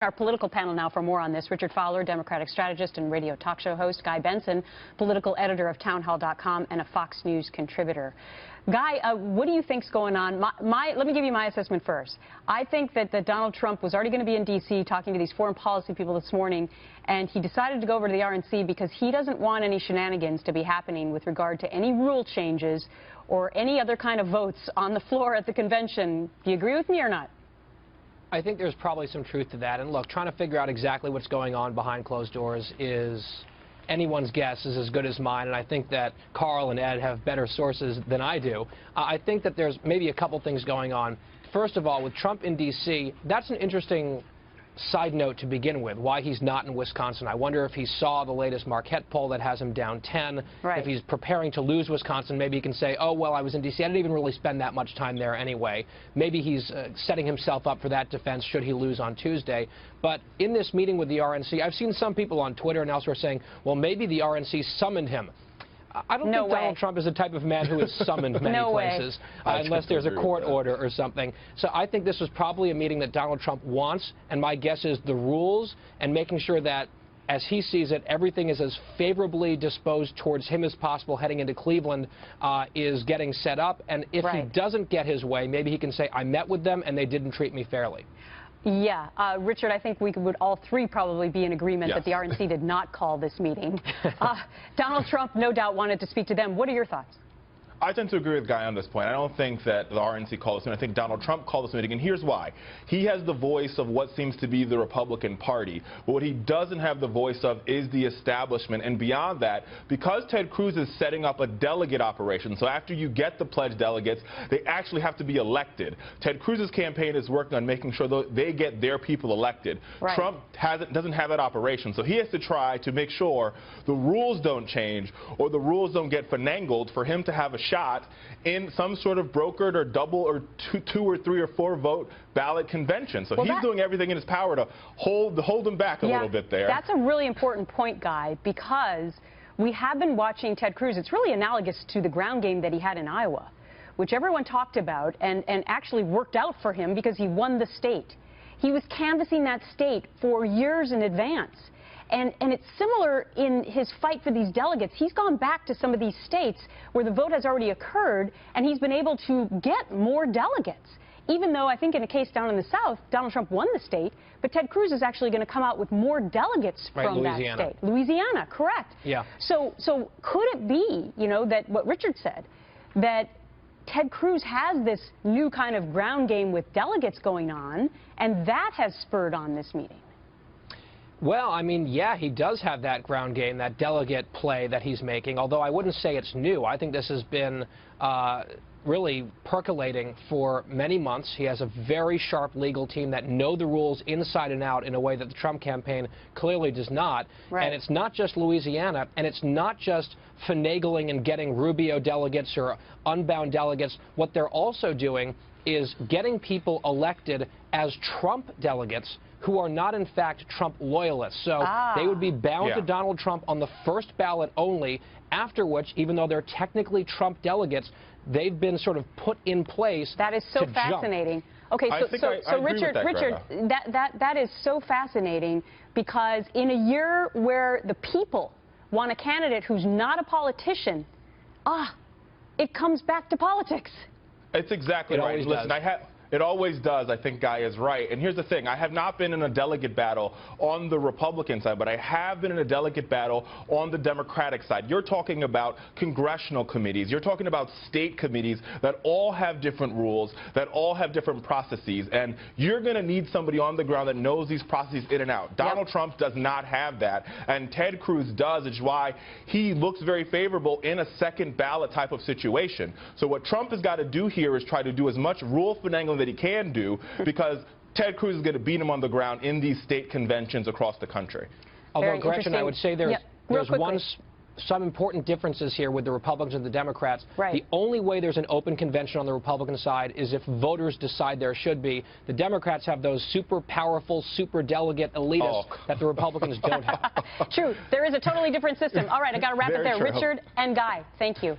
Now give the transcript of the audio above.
Our political panel now for more on this. Richard Fowler, Democratic strategist and radio talk show host. Guy Benson, political editor of townhall.com and a Fox News contributor. Guy, what do you think's going on? Let me give you my assessment first. I think that Donald Trump was already going to be in D.C. talking to these foreign policy people this morning, and he decided to go over to the RNC because he doesn't want any shenanigans to be happening with regard to any rule changes or any other kind of votes on the floor at the convention. Do you agree with me or not? I think there's probably some truth to that. And look, trying to figure out exactly what's going on behind closed doors is anyone's guess is as good as mine. And I think that Carl and Ed have better sources than I do. I think that there's maybe a couple things going on. First of all, with Trump in D.C., that's an interesting side note to begin with, why he's not in Wisconsin. I wonder if he saw the latest Marquette poll that has him down 10. Right. If he's preparing to lose Wisconsin, maybe he can say, oh, well, I was in D.C. I didn't even really spend that much time there anyway. Maybe he's setting himself up for that defense should he lose on Tuesday. But in this meeting with the RNC, I've seen some people on Twitter and elsewhere saying, well, maybe the RNC summoned him. I don't think Donald Trump is the type of man who is summoned many places unless there's a court order or something. So I think this was probably a meeting that Donald Trump wants, and my guess is the rules and making sure that, as he sees it, everything is as favorably disposed towards him as possible heading into Cleveland is getting set up. And if he doesn't get his way, maybe he can say, I met with them and they didn't treat me fairly. Yeah, Richard, I think we would all three probably be in agreement that the RNC did not call this meeting. Donald Trump, no doubt, wanted to speak to them. What are your thoughts? I tend to agree with Guy on this point. I don't think that the RNC called this meeting. I think Donald Trump called this meeting, and here's why. He has the voice of what seems to be the Republican Party, but what he doesn't have the voice of is the establishment. And beyond that, because Ted Cruz is setting up a delegate operation, so after you get the pledged delegates, they actually have to be elected. Ted Cruz's campaign is working on making sure that they get their people elected. Trump doesn't have that operation, so he has to try to make sure the rules don't change or the rules don't get finagled for him to have a shot in some sort of brokered or double or two or three or four vote ballot convention. So he's doing everything in his power to hold him back a little bit there. That's a really important point, Guy, because we have been watching Ted Cruz. It's really analogous to the ground game that he had in Iowa, which everyone talked about and actually worked out for him because he won the state. He was canvassing that state for years in advance. And it's similar in his fight for these delegates. He's gone back to some of these states where the vote has already occurred, and he's been able to get more delegates. Even though I think in a case down in the South, Donald Trump won the state, but Ted Cruz is actually going to come out with more delegates from that state. Louisiana, correct. Yeah. So could it be, you know, that what Richard said, that Ted Cruz has this new kind of ground game with delegates going on, and that has spurred on this meeting? Well, I mean, yeah, he does have that ground game, that delegate play that he's making, although I wouldn't say it's new. I think this has been really percolating for many months. He has a very sharp legal team that know the rules inside and out in a way that the Trump campaign clearly does not. And it's not just Louisiana, and it's not just finagling and getting Rubio delegates or unbound delegates. What they're also doing is getting people elected as Trump delegates who are not, in fact, Trump loyalists. So they would be bound to Donald Trump on the first ballot only, after which, even though they're technically Trump delegates, they've been sort of put in place. That is so fascinating. Okay, so Richard, that is so fascinating because in a year where the people want a candidate who's not a politician, it comes back to politics. It's exactly right. Listen, it always does. I think Guy is right. And here's the thing. I have not been in a delegate battle on the Republican side, but I have been in a delegate battle on the Democratic side. You're talking about congressional committees. You're talking about state committees that all have different rules, that all have different processes. And you're going to need somebody on the ground that knows these processes in and out. Donald Trump does not have that. And Ted Cruz does, which is why he looks very favorable in a second ballot type of situation. So what Trump has got to do here is try to do as much rule finagling that he can do, because Ted Cruz is going to beat him on the ground in these state conventions across the country. Although, Gretchen, I would say there's some important differences here with the Republicans and the Democrats. The only way there's an open convention on the Republican side is if voters decide there should be. The Democrats have those super powerful, super delegate elitists that the Republicans don't have. True. There is a totally different system. All right, I got to wrap it there. Richard and Guy, thank you.